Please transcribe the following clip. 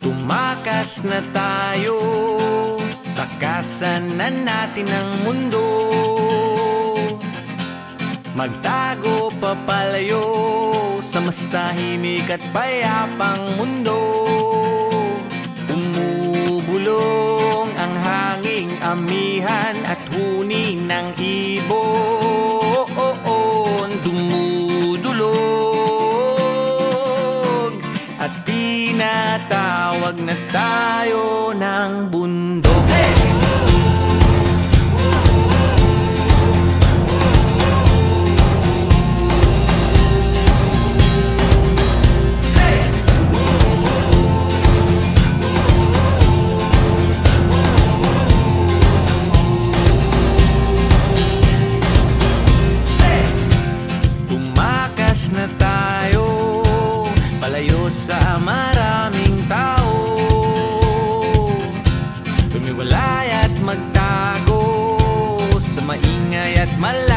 Tumakas na tayo, takasan na natin ang mundo. Magtago papalayo sa mas tahimik at payapang mundo. Umubulong ang hanging amihan at huni ng ibon. Dumudulog at tinatawag na tayo ng bundok. Hey! Na tayo, palayo sa maraming tao. Tumiwalay at magtago sa maingay at malayo.